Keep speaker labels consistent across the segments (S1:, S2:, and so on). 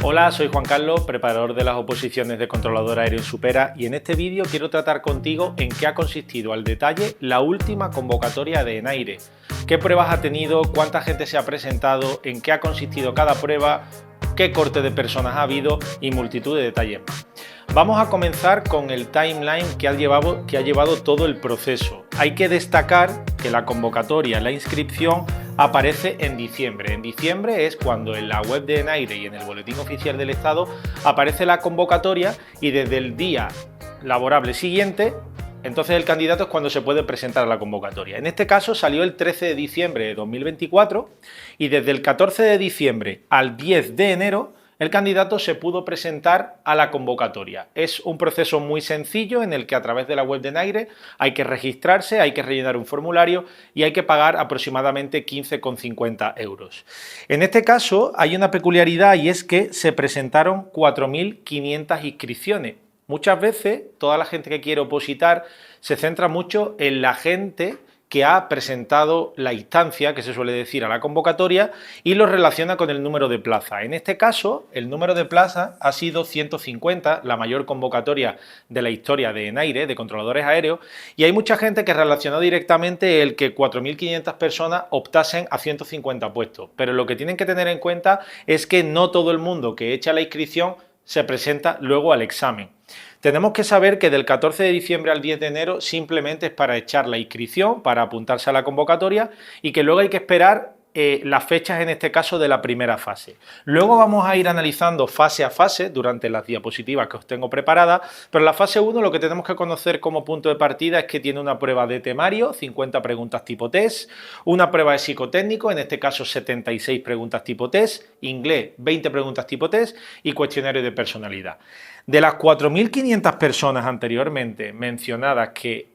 S1: Hola, soy Juan Carlos, preparador de las oposiciones de controlador aéreo en Supera, y en este vídeo quiero tratar contigo en qué ha consistido al detalle la última convocatoria de ENAIRE. ¿Qué pruebas ha tenido? ¿Cuánta gente se ha presentado? ¿En qué ha consistido cada prueba? ¿Qué corte de personas ha habido? Y multitud de detalles más. Vamos a comenzar con el timeline que ha llevado todo el proceso. Hay que destacar que la convocatoria, la inscripción, aparece en diciembre. En diciembre es cuando en la web de ENAIRE y en el Boletín Oficial del Estado aparece la convocatoria, y desde el día laborable siguiente, entonces el candidato es cuando se puede presentar a la convocatoria. En este caso salió el 13 de diciembre de 2024 y desde el 14 de diciembre al 10 de enero el candidato se pudo presentar a la convocatoria. Es un proceso muy sencillo en el que a través de la web de ENAIRE hay que registrarse, hay que rellenar un formulario y hay que pagar aproximadamente 15,50 euros. En este caso hay una peculiaridad, y es que se presentaron 4.500 inscripciones. Muchas veces toda la gente que quiere opositar se centra mucho en la gente que ha presentado la instancia, que se suele decir, a la convocatoria, y lo relaciona con el número de plaza. En este caso, el número de plaza ha sido 150, la mayor convocatoria de la historia de ENAIRE, de controladores aéreos, y hay mucha gente que relacionó directamente el que 4.500 personas optasen a 150 puestos. Pero lo que tienen que tener en cuenta es que no todo el mundo que echa la inscripción se presenta luego al examen. Tenemos que saber que del 14 de diciembre al 10 de enero simplemente es para echar la inscripción, para apuntarse a la convocatoria, y que luego hay que esperar las fechas, en este caso, de la primera fase. Luego vamos a ir analizando fase a fase durante las diapositivas que os tengo preparadas, pero la fase 1 lo que tenemos que conocer como punto de partida es que tiene una prueba de temario, 50 preguntas tipo test, una prueba de psicotécnico, en este caso 76 preguntas tipo test, inglés 20 preguntas tipo test y cuestionario de personalidad. De las 4.500 personas anteriormente mencionadas que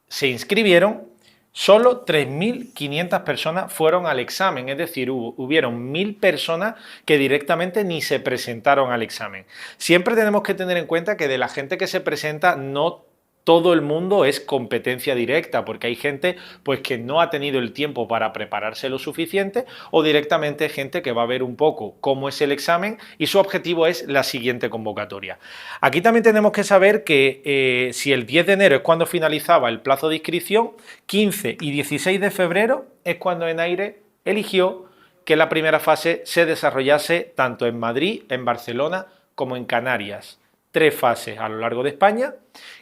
S1: se inscribieron, solo 3.500 personas fueron al examen, es decir, hubieron 1.000 personas que directamente ni se presentaron al examen. Siempre tenemos que tener en cuenta que de la gente que se presenta no todo el mundo es competencia directa, porque hay gente pues que no ha tenido el tiempo para prepararse lo suficiente, o directamente gente que va a ver un poco cómo es el examen y su objetivo es la siguiente convocatoria. Aquí también tenemos que saber que si el 10 de enero es cuando finalizaba el plazo de inscripción, 15 y 16 de febrero es cuando ENAIRE eligió que la primera fase se desarrollase tanto en Madrid, en Barcelona como en Canarias. 3 fases a lo largo de España,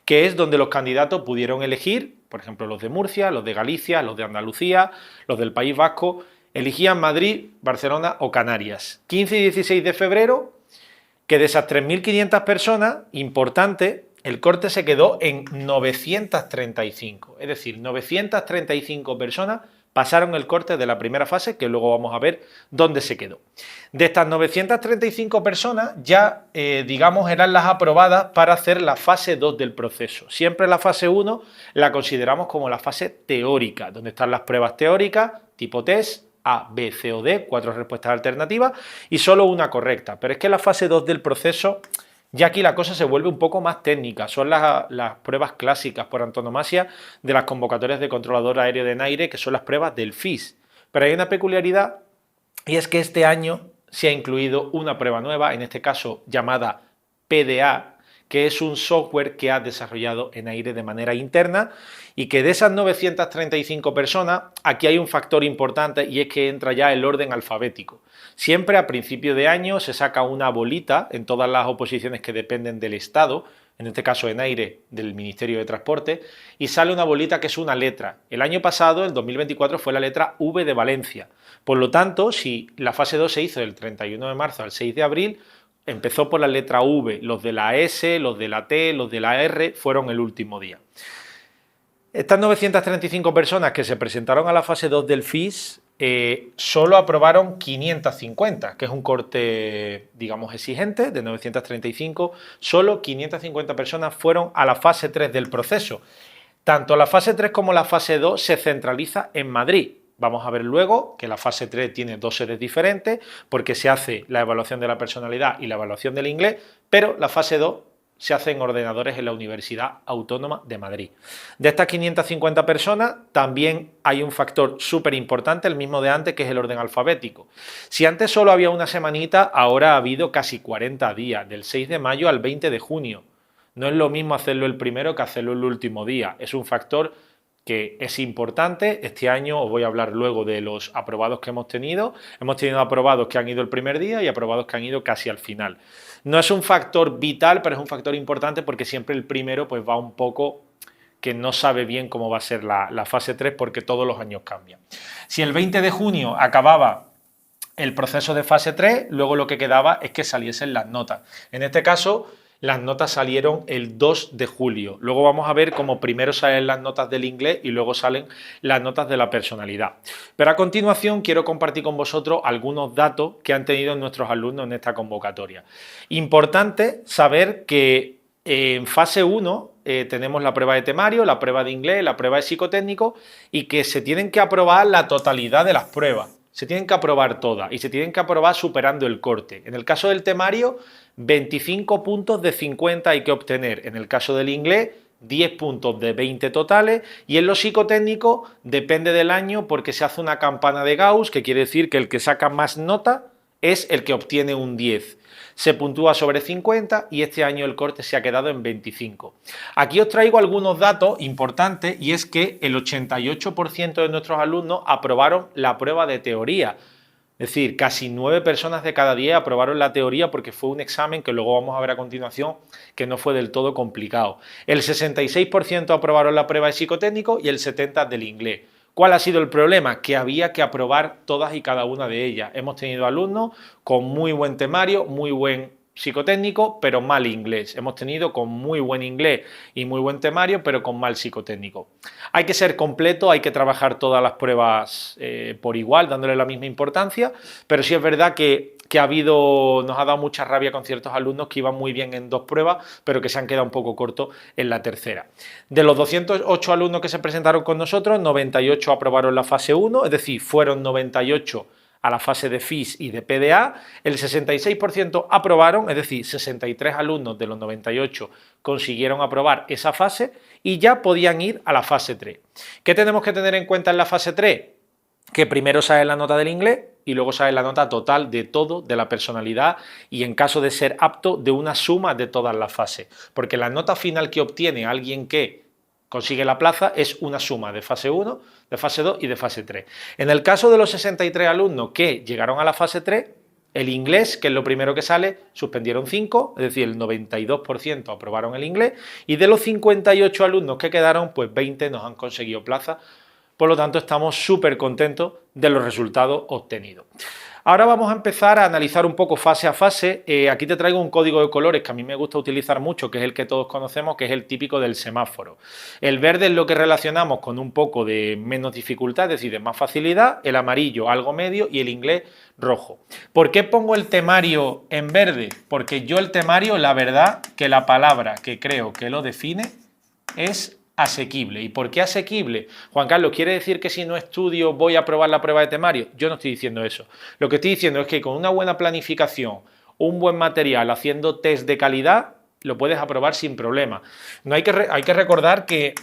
S1: que es donde los candidatos pudieron elegir, por ejemplo, los de Murcia, los de Galicia, los de Andalucía, los del País Vasco, elegían Madrid, Barcelona o Canarias. 15 y 16 de febrero, que de esas 3.500 personas, importante, el corte se quedó en 935, es decir, 935 personas pasaron el corte de la primera fase, que luego vamos a ver dónde se quedó. De estas 935 personas ya, digamos, eran las aprobadas para hacer la fase 2 del proceso. Siempre la fase 1 la consideramos como la fase teórica, donde están las pruebas teóricas, tipo test, A, B, C o D, 4 respuestas alternativas y solo una correcta. Pero es que la fase 2 del proceso, ya aquí la cosa se vuelve un poco más técnica, son las pruebas clásicas por antonomasia de las convocatorias de controlador aéreo de ENAIRE, que son las pruebas del FIS. Pero hay una peculiaridad, y es que este año se ha incluido una prueba nueva, en este caso llamada PDA, que es un software que ha desarrollado ENAIRE de manera interna, y que de esas 935 personas, aquí hay un factor importante, y es que entra ya el orden alfabético. Siempre a principio de año se saca una bolita en todas las oposiciones que dependen del Estado, en este caso ENAIRE del Ministerio de Transporte, y sale una bolita que es una letra. El año pasado, el 2024, fue la letra V de Valencia. Por lo tanto, si la fase 2 se hizo del 31 de marzo al 6 de abril, empezó por la letra V, los de la S, los de la T, los de la R fueron el último día. Estas 935 personas que se presentaron a la fase 2 del FIS solo aprobaron 550, que es un corte, digamos, exigente de 935, solo 550 personas fueron a la fase 3 del proceso. Tanto la fase 3 como la fase 2 se centraliza en Madrid. Vamos a ver luego que la fase 3 tiene 2 sedes diferentes porque se hace la evaluación de la personalidad y la evaluación del inglés, pero la fase 2 se hace en ordenadores en la Universidad Autónoma de Madrid. De estas 550 personas, también hay un factor súper importante, el mismo de antes, que es el orden alfabético. Si antes solo había una semanita, ahora ha habido casi 40 días, del 6 de mayo al 20 de junio. No es lo mismo hacerlo el primero que hacerlo el último día. Es un factor que es importante. Este año os voy a hablar luego de los aprobados que hemos tenido. Hemos tenido aprobados que han ido el primer día y aprobados que han ido casi al final. No es un factor vital, pero es un factor importante porque siempre el primero pues va un poco que no sabe bien cómo va a ser la fase 3 porque todos los años cambian. Si el 20 de junio acababa el proceso de fase 3, luego lo que quedaba es que saliesen las notas. En este caso, las notas salieron el 2 de julio. Luego vamos a ver cómo primero salen las notas del inglés y luego salen las notas de la personalidad. Pero a continuación quiero compartir con vosotros algunos datos que han tenido nuestros alumnos en esta convocatoria. Importante saber que en fase 1 tenemos la prueba de temario, la prueba de inglés, la prueba de psicotécnico y que se tienen que aprobar la totalidad de las pruebas. Se tienen que aprobar todas y se tienen que aprobar superando el corte. En el caso del temario, 25 puntos de 50 hay que obtener. En el caso del inglés, 10 puntos de 20 totales. Y en lo psicotécnico depende del año porque se hace una campana de Gauss, que quiere decir que el que saca más nota es el que obtiene un 10. Se puntúa sobre 50 y este año el corte se ha quedado en 25. Aquí os traigo algunos datos importantes y es que el 88% de nuestros alumnos aprobaron la prueba de teoría. Es decir, casi 9 personas de cada 10 aprobaron la teoría porque fue un examen que luego vamos a ver a continuación que no fue del todo complicado. El 66% aprobaron la prueba de psicotécnico y el 70% del inglés. ¿Cuál ha sido el problema? Que había que aprobar todas y cada una de ellas. Hemos tenido alumnos con muy buen temario, muy buen psicotécnico, pero mal inglés. Hemos tenido con muy buen inglés y muy buen temario, pero con mal psicotécnico. Hay que ser completo, hay que trabajar todas las pruebas por igual, dándole la misma importancia, pero sí es verdad que nos ha dado mucha rabia con ciertos alumnos que iban muy bien en 2 pruebas, pero que se han quedado un poco cortos en la tercera. De los 208 alumnos que se presentaron con nosotros, 98 aprobaron la fase 1, es decir, fueron 98 a la fase de FIS y de PDA, el 66% aprobaron, es decir, 63 alumnos de los 98 consiguieron aprobar esa fase y ya podían ir a la fase 3. ¿Qué tenemos que tener en cuenta en la fase 3? Que primero sale la nota del inglés y luego sale la nota total de todo, de la personalidad y en caso de ser apto de una suma de todas las fases, porque la nota final que obtiene alguien que consigue la plaza es una suma de fase 1, de fase 2 y de fase 3. En el caso de los 63 alumnos que llegaron a la fase 3, el inglés, que es lo primero que sale, suspendieron 5, es decir, el 92% aprobaron el inglés y de los 58 alumnos que quedaron, pues 20 nos han conseguido plaza. Por lo tanto, estamos súper contentos de los resultados obtenidos. Ahora vamos a empezar a analizar un poco fase a fase. Aquí te traigo un código de colores que a mí me gusta utilizar mucho, que es el que todos conocemos, que es el típico del semáforo. El verde es lo que relacionamos con un poco de menos dificultad, es decir, de más facilidad, el amarillo algo medio y el inglés rojo. ¿Por qué pongo el temario en verde? Porque yo el temario, la verdad, que la palabra que creo que lo define es asequible. ¿Y por qué asequible? Juan Carlos, ¿quiere decir que si no estudio voy a aprobar la prueba de temario? Yo no estoy diciendo eso. Lo que estoy diciendo es que con una buena planificación, un buen material, haciendo test de calidad, lo puedes aprobar sin problema. No hay que recordar que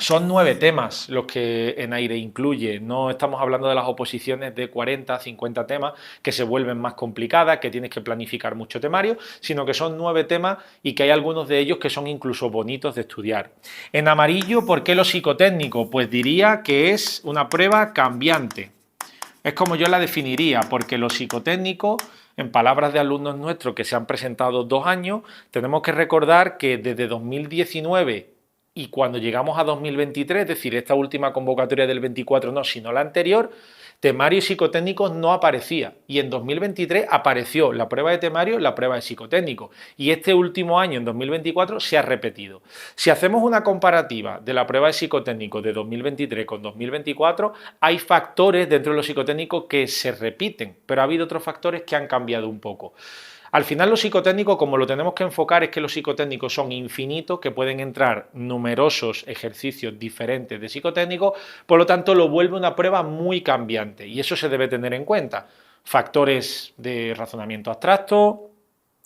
S1: son 9 temas los que ENAIRE incluye, no estamos hablando de las oposiciones de 40, 50 temas que se vuelven más complicadas, que tienes que planificar mucho temario, sino que son 9 temas y que hay algunos de ellos que son incluso bonitos de estudiar. En amarillo, ¿por qué lo psicotécnico? Pues diría que es una prueba cambiante. Es como yo la definiría, porque lo psicotécnico, en palabras de alumnos nuestros que se han presentado 2 años, tenemos que recordar que desde 2019 y cuando llegamos a 2023, es decir, esta última convocatoria del 24 no, sino la anterior, temario y psicotécnicos no aparecía. Y en 2023 apareció la prueba de temario, la prueba de psicotécnico. Y este último año, en 2024, se ha repetido. Si hacemos una comparativa de la prueba de psicotécnico de 2023 con 2024, hay factores dentro de los psicotécnicos que se repiten, pero ha habido otros factores que han cambiado un poco. Al final, lo psicotécnico, como lo tenemos que enfocar, es que los psicotécnicos son infinitos, que pueden entrar numerosos ejercicios diferentes de psicotécnico, por lo tanto lo vuelve una prueba muy cambiante y eso se debe tener en cuenta. Factores de razonamiento abstracto,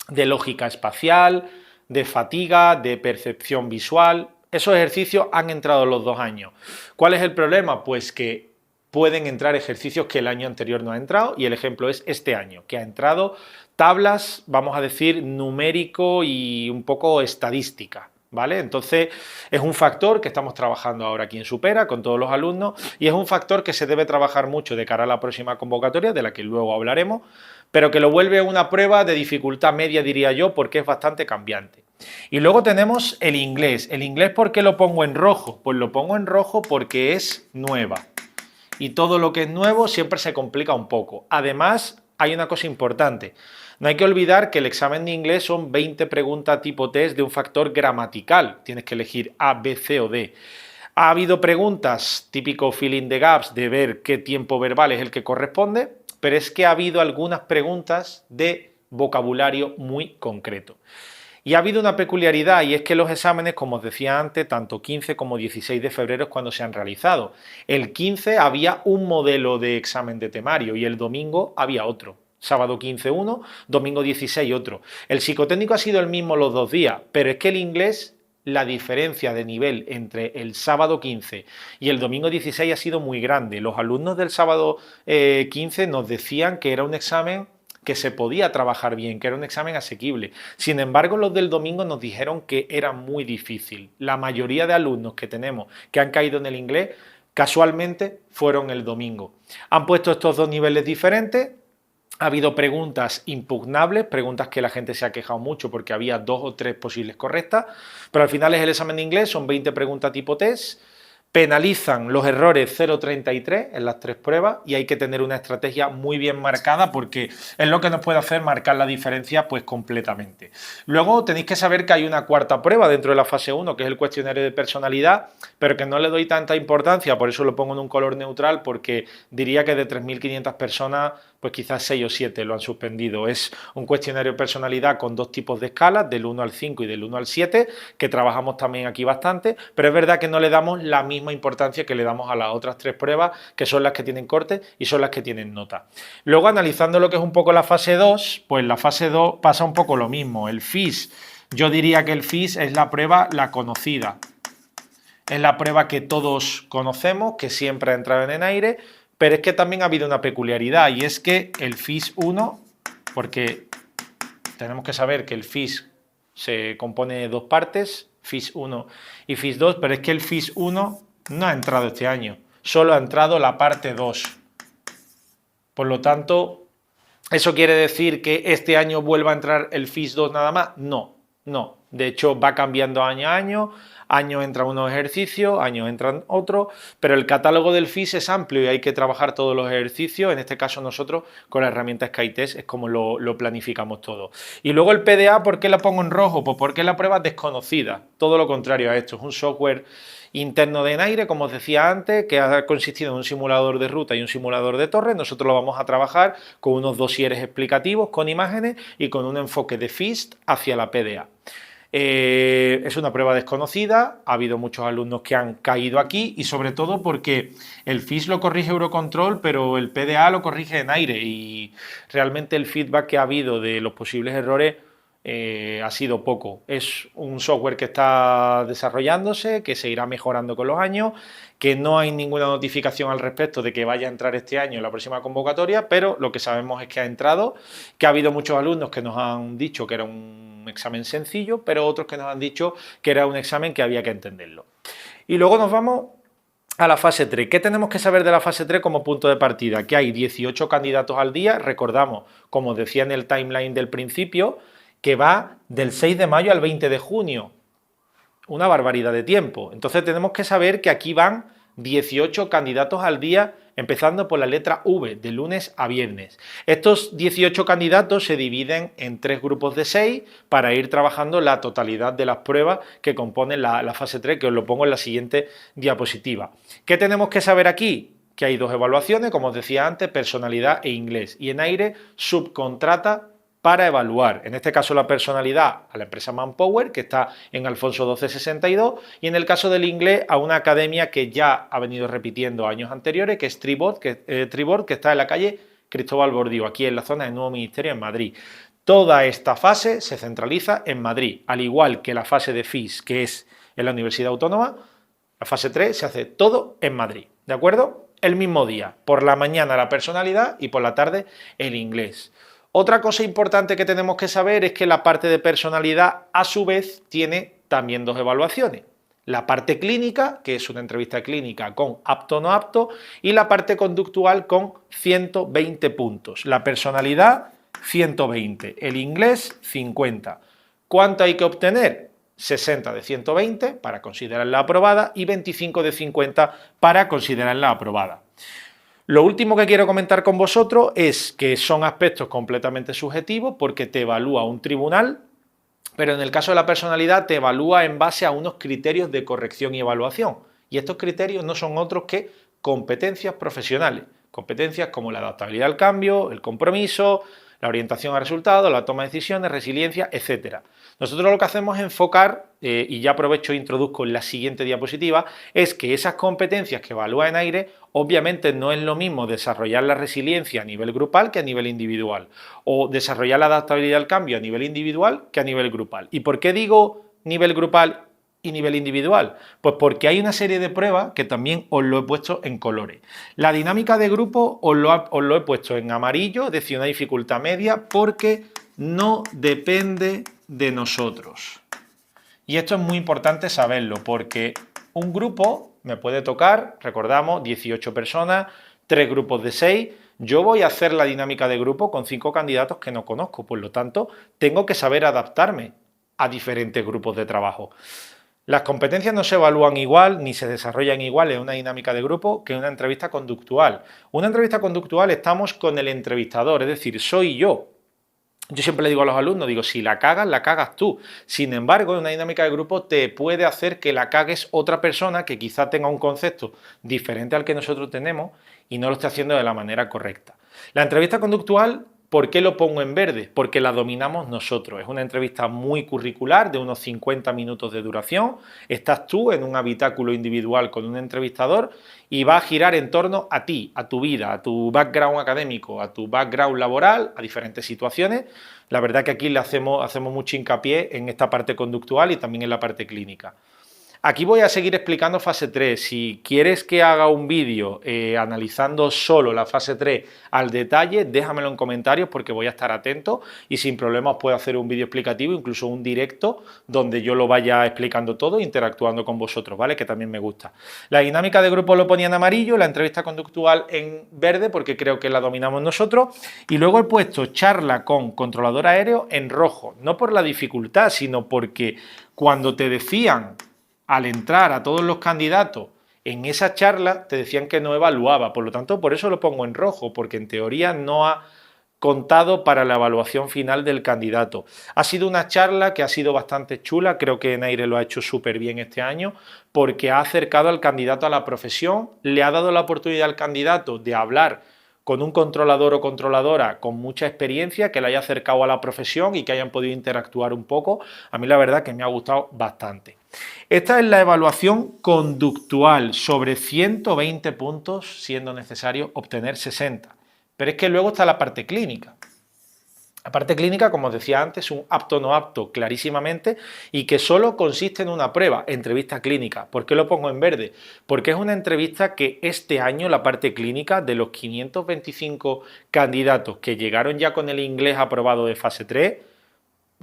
S1: de lógica espacial, de fatiga, de percepción visual. Esos ejercicios han entrado los 2 años. ¿Cuál es el problema? Pues que pueden entrar ejercicios que el año anterior no ha entrado, y el ejemplo es este año, que ha entrado tablas, vamos a decir, numérico y un poco estadística, ¿vale? Entonces es un factor que estamos trabajando ahora aquí en Supera con todos los alumnos, y es un factor que se debe trabajar mucho de cara a la próxima convocatoria, de la que luego hablaremos, pero que lo vuelve una prueba de dificultad media, diría yo, porque es bastante cambiante. Y luego tenemos el inglés. ¿El inglés por qué lo pongo en rojo? Pues lo pongo en rojo porque es nueva. Y todo lo que es nuevo siempre se complica un poco. Además, hay una cosa importante. No hay que olvidar que el examen de inglés son 20 preguntas tipo test de un factor gramatical. Tienes que elegir A, B, C o D. Ha habido preguntas típico filling the gaps de ver qué tiempo verbal es el que corresponde, pero es que ha habido algunas preguntas de vocabulario muy concreto. Y ha habido una peculiaridad, y es que los exámenes, como os decía antes, tanto 15 como 16 de febrero es cuando se han realizado. El 15 había un modelo de examen de temario y el domingo había otro. Sábado 15 uno, domingo 16 otro. El psicotécnico ha sido el mismo los 2 días, pero es que el inglés, la diferencia de nivel entre el sábado 15 y el domingo 16 ha sido muy grande. Los alumnos del sábado 15 nos decían que era un examen que se podía trabajar bien, que era un examen asequible. Sin embargo, los del domingo nos dijeron que era muy difícil. La mayoría de alumnos que tenemos que han caído en el inglés, casualmente fueron el domingo. Han puesto estos 2 niveles diferentes. Ha habido preguntas impugnables, preguntas que la gente se ha quejado mucho porque había 2 o 3 posibles correctas, pero al final es el examen de inglés, son 20 preguntas tipo test. Penalizan los errores 0,33 en las 3 pruebas y hay que tener una estrategia muy bien marcada porque es lo que nos puede hacer marcar la diferencia pues completamente. Luego tenéis que saber que hay una cuarta prueba dentro de la fase 1, que es el cuestionario de personalidad, pero que no le doy tanta importancia, por eso lo pongo en un color neutral, porque diría que de 3.500 personas pues quizás 6 o 7 lo han suspendido. Es un cuestionario de personalidad con 2 tipos de escalas, del 1 al 5 y del 1 al 7, que trabajamos también aquí bastante, pero es verdad que no le damos la misma importancia que le damos a las otras 3 pruebas, que son las que tienen corte y son las que tienen nota. Luego, analizando lo que es un poco la fase 2, pues la fase 2 pasa un poco lo mismo. El FIS, yo diría que el FIS es la prueba, la conocida. Es la prueba que todos conocemos, que siempre ha entrado en ENAIRE, pero es que también ha habido una peculiaridad, y es que el FIS 1, porque tenemos que saber que el FIS se compone de 2 partes, FIS 1 y FIS 2, pero es que el FIS 1 no ha entrado este año, solo ha entrado la parte 2. Por lo tanto, ¿eso quiere decir que este año vuelva a entrar el FIS 2 nada más? No, no. De hecho, va cambiando año a año. Años entran unos ejercicios, años entran otros, pero el catálogo del FIS es amplio y hay que trabajar todos los ejercicios. En este caso nosotros con la herramienta SkyTest es como lo planificamos todo. Y luego el PDA, ¿por qué la pongo en rojo? Pues porque la prueba es desconocida, todo lo contrario a esto, es un software interno de ENAIRE, como os decía antes, que ha consistido en un simulador de ruta y un simulador de torre. Nosotros lo vamos a trabajar con unos dosieres explicativos, con imágenes y con un enfoque de FIS hacia la PDA. Es una prueba desconocida, ha habido muchos alumnos que han caído aquí y sobre todo porque el FIS lo corrige Eurocontrol, pero el PDA lo corrige ENAIRE y realmente el feedback que ha habido de los posibles errores ha sido poco. Es un software que está desarrollándose, que se irá mejorando con los años, que no hay ninguna notificación al respecto de que vaya a entrar este año en la próxima convocatoria, pero lo que sabemos es que ha entrado, que ha habido muchos alumnos que nos han dicho que era un examen sencillo, pero otros que nos han dicho que era un examen que había que entenderlo. Y luego nos vamos a la fase 3. ¿Qué tenemos que saber de la fase 3 como punto de partida? Que hay 18 candidatos al día, recordamos, como decía en el timeline del principio, que va del 6 de mayo al 20 de junio. Una barbaridad de tiempo. Entonces tenemos que saber que aquí van 18 candidatos al día, empezando por la letra V, de lunes a viernes. Estos 18 candidatos se dividen en 3 grupos de 6 para ir trabajando la totalidad de las pruebas que componen la fase 3, que os lo pongo en la siguiente diapositiva. ¿Qué tenemos que saber aquí? Que hay 2 evaluaciones, como os decía antes, personalidad e inglés. Y ENAIRE subcontrata para evaluar, en este caso la personalidad, a la empresa Manpower, que está en Alfonso 1262, y en el caso del inglés a una academia que ya ha venido repitiendo años anteriores, que es Tribord, que está en la calle Cristóbal Bordío, aquí en la zona del Nuevo Ministerio en Madrid. Toda esta fase se centraliza en Madrid, al igual que la fase de FIS, que es en la Universidad Autónoma, la fase 3 se hace todo en Madrid, ¿de acuerdo? El mismo día, por la mañana la personalidad y por la tarde el inglés. Otra cosa importante que tenemos que saber es que la parte de personalidad, a su vez, tiene también dos evaluaciones. La parte clínica, que es una entrevista clínica con apto o no apto, y la parte conductual con 120 puntos. La personalidad, 120. El inglés, 50. ¿Cuánto hay que obtener? 60 de 120 para considerarla aprobada y 25 de 50 para considerarla aprobada. Lo último que quiero comentar con vosotros es que son aspectos completamente subjetivos porque te evalúa un tribunal, pero en el caso de la personalidad te evalúa en base a unos criterios de corrección y evaluación. Y estos criterios no son otros que competencias profesionales. Competencias como la adaptabilidad al cambio, el compromiso, la orientación a resultados, la toma de decisiones, resiliencia, etc. Nosotros lo que hacemos es enfocar, y ya aprovecho e introduzco en la siguiente diapositiva, es que esas competencias que evalúa ENAIRE, obviamente no es lo mismo desarrollar la resiliencia a nivel grupal que a nivel individual, o desarrollar la adaptabilidad al cambio a nivel individual que a nivel grupal. ¿Y por qué digo nivel grupal y nivel individual? Pues porque hay una serie de pruebas que también os lo he puesto en colores. La dinámica de grupo os lo he puesto en amarillo, es decir, una dificultad media, porque no depende de nosotros. Y esto es muy importante saberlo, porque un grupo me puede tocar, recordamos, 18 personas, 3 grupos de 6, yo voy a hacer la dinámica de grupo con 5 candidatos que no conozco, por lo tanto, tengo que saber adaptarme a diferentes grupos de trabajo. Las competencias no se evalúan igual ni se desarrollan igual en una dinámica de grupo que en una entrevista conductual. Una entrevista conductual estamos con el entrevistador, es decir, soy yo. Yo siempre le digo a los alumnos, digo, si la cagas tú. Sin embargo, en una dinámica de grupo te puede hacer que la cagues otra persona que quizá tenga un concepto diferente al que nosotros tenemos y no lo esté haciendo de la manera correcta. La entrevista conductual, ¿por qué lo pongo en verde? Porque la dominamos nosotros. Es una entrevista muy curricular de unos 50 minutos de duración. Estás tú en un habitáculo individual con un entrevistador y va a girar en torno a ti, a tu vida, a tu background académico, a tu background laboral, a diferentes situaciones. La verdad que aquí le hacemos mucho hincapié en esta parte conductual y también en la parte clínica. Aquí voy a seguir explicando fase 3. Si quieres que haga un vídeo analizando solo la fase 3 al detalle, déjamelo en comentarios porque voy a estar atento y sin problemas puedo hacer un vídeo explicativo, incluso un directo, donde yo lo vaya explicando todo, interactuando con vosotros, ¿vale? Que también me gusta. La dinámica de grupo lo ponía en amarillo, la entrevista conductual en verde porque creo que la dominamos nosotros y luego he puesto charla con controlador aéreo en rojo, no por la dificultad, sino porque cuando te decían al entrar a todos los candidatos en esa charla te decían que no evaluaba, por lo tanto por eso lo pongo en rojo, porque en teoría no ha contado para la evaluación final del candidato. Ha sido una charla que ha sido bastante chula, creo que ENAIRE lo ha hecho súper bien este año, porque ha acercado al candidato a la profesión, le ha dado la oportunidad al candidato de hablar con un controlador o controladora con mucha experiencia, que le haya acercado a la profesión y que hayan podido interactuar un poco. A mí la verdad que me ha gustado bastante. Esta es la evaluación conductual sobre 120 puntos, siendo necesario obtener 60. Pero es que luego está la parte clínica. La parte clínica, como os decía antes, es un apto o no apto clarísimamente y que solo consiste en una prueba, entrevista clínica. ¿Por qué lo pongo en verde? Porque es una entrevista que este año, la parte clínica, de los 525 candidatos que llegaron ya con el inglés aprobado de fase 3,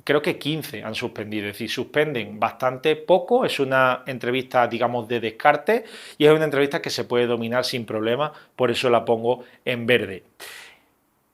S1: creo que 15 han suspendido, es decir, suspenden bastante poco, es una entrevista, digamos, de descarte y es una entrevista que se puede dominar sin problema, por eso la pongo en verde.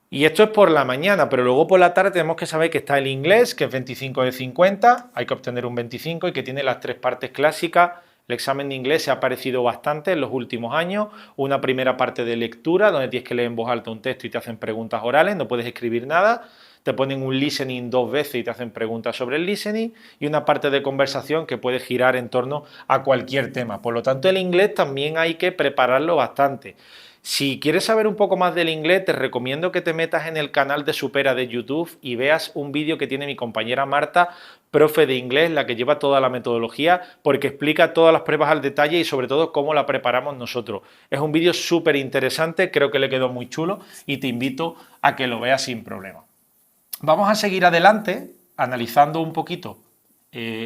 S1: Y esto es por la mañana, pero luego por la tarde tenemos que saber que está el inglés, que es 25 de 50, hay que obtener un 25 y que tiene las 3 partes clásicas. El examen de inglés se ha parecido bastante en los últimos años, una primera parte de lectura, donde tienes que leer en voz alta un texto y te hacen preguntas orales, no puedes escribir nada, te ponen un listening 2 veces y te hacen preguntas sobre el listening, y una parte de conversación que puede girar en torno a cualquier tema. Por lo tanto, el inglés también hay que prepararlo bastante. Si quieres saber un poco más del inglés, te recomiendo que te metas en el canal de Supera de YouTube y veas un vídeo que tiene mi compañera Marta, profe de inglés, la que lleva toda la metodología, porque explica todas las pruebas al detalle y sobre todo cómo la preparamos nosotros. Es un vídeo súper interesante, creo que le quedó muy chulo y te invito a que lo veas sin problema. Vamos a seguir adelante analizando un poquito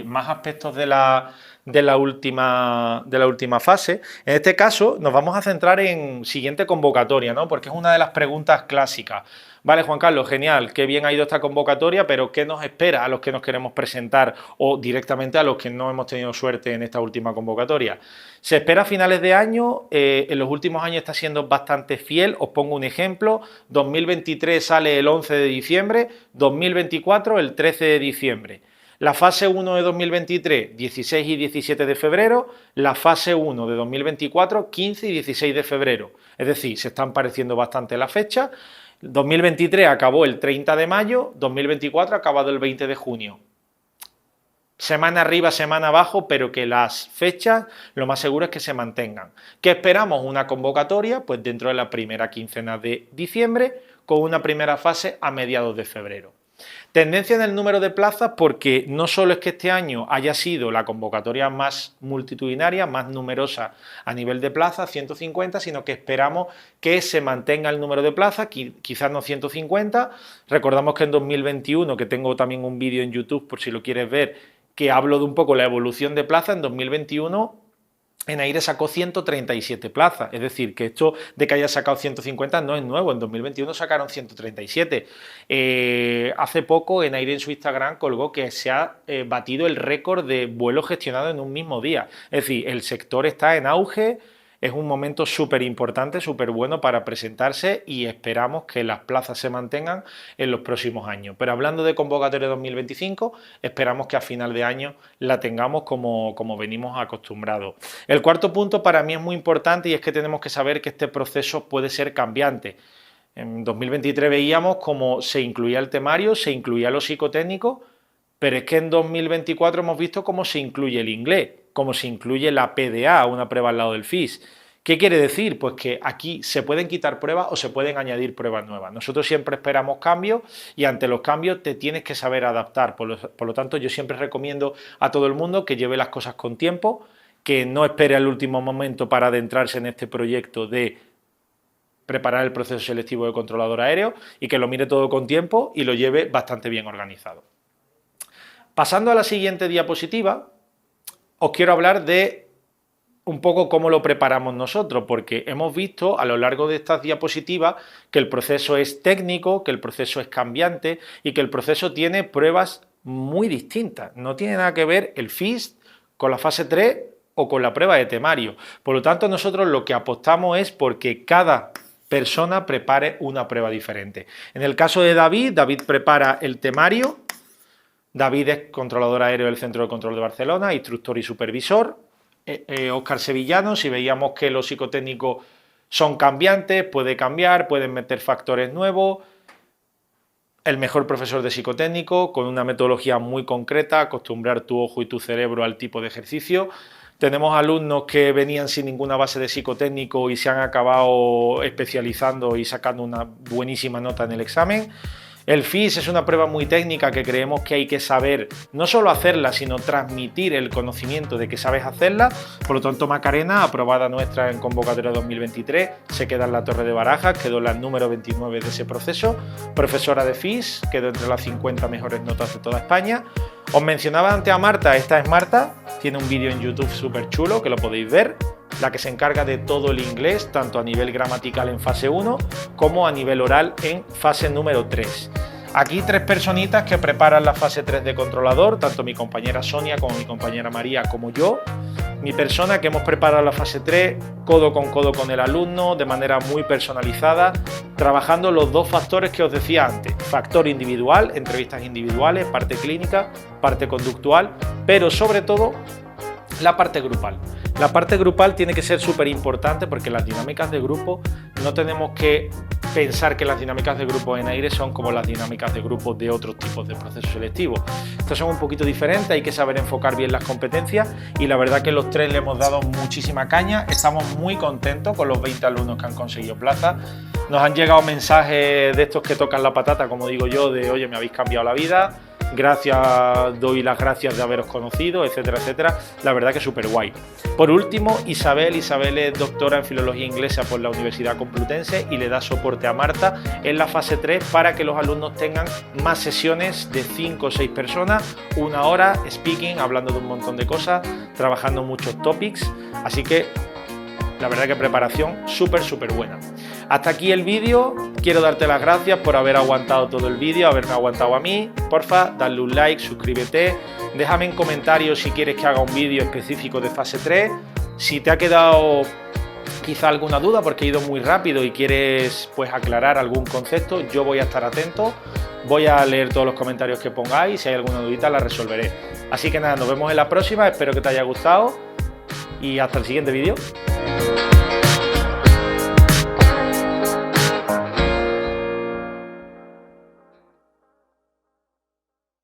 S1: más aspectos de la última fase. En este caso nos vamos a centrar en siguiente convocatoria, ¿no? Porque es una de las preguntas clásicas. Vale, Juan Carlos, genial, qué bien ha ido esta convocatoria, pero ¿qué nos espera a los que nos queremos presentar o directamente a los que no hemos tenido suerte en esta última convocatoria? Se espera a finales de año, en los últimos años está siendo bastante fiel. Os pongo un ejemplo: 2023 sale el 11 de diciembre, 2024 el 13 de diciembre. La fase 1 de 2023, 16 y 17 de febrero, la fase 1 de 2024, 15 y 16 de febrero. Es decir, se están pareciendo bastante las fechas. 2023 acabó el 30 de mayo, 2024 ha acabado el 20 de junio. Semana arriba, semana abajo, pero que las fechas lo más seguro es que se mantengan. ¿Qué esperamos? Una convocatoria pues dentro de la primera quincena de diciembre, con una primera fase a mediados de febrero. Tendencia en el número de plazas, porque no solo es que este año haya sido la convocatoria más multitudinaria, más numerosa a nivel de plazas, 150, sino que esperamos que se mantenga el número de plazas, quizás no 150. Recordamos que en 2021, que tengo también un vídeo en YouTube por si lo quieres ver, que hablo de un poco la evolución de plazas, en 2021... Enaire sacó 137 plazas, es decir, que esto de que haya sacado 150 no es nuevo, en 2021 sacaron 137. Hace poco Enaire en su Instagram colgó que se ha batido el récord de vuelos gestionados en un mismo día. Es decir, el sector está en auge. Es un momento súper importante, súper bueno para presentarse, y esperamos que las plazas se mantengan en los próximos años. Pero hablando de convocatoria 2025, esperamos que a final de año la tengamos como venimos acostumbrados. El cuarto punto para mí es muy importante, y es que tenemos que saber que este proceso puede ser cambiante. En 2023 veíamos cómo se incluía el temario, se incluía lo psicotécnico, pero es que en 2024 hemos visto cómo se incluye el inglés, cómo se incluye la PDA, una prueba al lado del FIS. ¿Qué quiere decir? Pues que aquí se pueden quitar pruebas o se pueden añadir pruebas nuevas. Nosotros siempre esperamos cambios, y ante los cambios te tienes que saber adaptar. Por lo tanto, yo siempre recomiendo a todo el mundo que lleve las cosas con tiempo, que no espere al último momento para adentrarse en este proyecto de preparar el proceso selectivo de controlador aéreo, y que lo mire todo con tiempo y lo lleve bastante bien organizado. Pasando a la siguiente diapositiva, os quiero hablar de un poco cómo lo preparamos nosotros, porque hemos visto a lo largo de estas diapositivas que el proceso es técnico, que el proceso es cambiante y que el proceso tiene pruebas muy distintas. No tiene nada que ver el FIS con la fase 3 o con la prueba de temario. Por lo tanto, nosotros lo que apostamos es porque cada persona prepare una prueba diferente. En el caso de David, David prepara el temario. David es controlador aéreo del Centro de Control de Barcelona, instructor y supervisor. Óscar Sevillano, si veíamos que los psicotécnicos son cambiantes, puede cambiar, pueden meter factores nuevos. El mejor profesor de psicotécnico, con una metodología muy concreta, acostumbrar tu ojo y tu cerebro al tipo de ejercicio. Tenemos alumnos que venían sin ninguna base de psicotécnico y se han acabado especializando y sacando una buenísima nota en el examen. El FIS es una prueba muy técnica que creemos que hay que saber no solo hacerla, sino transmitir el conocimiento de que sabes hacerla. Por lo tanto, Macarena, aprobada nuestra en convocatoria 2023, se queda en la Torre de Barajas, quedó la número 29 de ese proceso. Profesora de FIS, quedó entre las 50 mejores notas de toda España. Os mencionaba antes a Marta, esta es Marta, tiene un vídeo en YouTube súper chulo que lo podéis ver, la que se encarga de todo el inglés, tanto a nivel gramatical en fase 1 como a nivel oral en fase número 3. Aquí tres personitas que preparan la fase 3 de controlador, tanto mi compañera Sonia como mi compañera María como yo. Mi persona que hemos preparado la fase 3 codo con el alumno, de manera muy personalizada, trabajando los dos factores que os decía antes. Factor individual, entrevistas individuales, parte clínica, parte conductual, pero sobre todo la parte grupal. La parte grupal tiene que ser súper importante, porque las dinámicas de grupo no tenemos que pensar que las dinámicas de grupo en Enaire son como las dinámicas de grupo de otros tipos de procesos selectivos. Estas son un poquito diferentes, hay que saber enfocar bien las competencias, y la verdad que los tres le hemos dado muchísima caña. Estamos muy contentos con los 20 alumnos que han conseguido plaza. Nos han llegado mensajes de estos que tocan la patata, como digo yo, de oye, me habéis cambiado la vida. gracias, doy las gracias de haberos conocido, etcétera, etcétera. La verdad que súper guay. Por último, Isabel es doctora en Filología Inglesa por la Universidad Complutense y le da soporte a Marta en la fase 3 para que los alumnos tengan más sesiones de 5 o 6 personas, 1 hora, speaking, hablando de un montón de cosas, trabajando muchos topics, así que la verdad que preparación súper buena. Hasta aquí el vídeo, quiero darte las gracias por haber aguantado todo el vídeo, haberme aguantado a mí. Porfa, dale un like, suscríbete, déjame en comentarios si quieres que haga un vídeo específico de fase 3, si te ha quedado quizá alguna duda porque he ido muy rápido y quieres pues aclarar algún concepto, yo voy a estar atento, voy a leer todos los comentarios que pongáis, si hay alguna dudita la resolveré. Así que nada, nos vemos en la próxima, espero que te haya gustado y hasta el siguiente vídeo.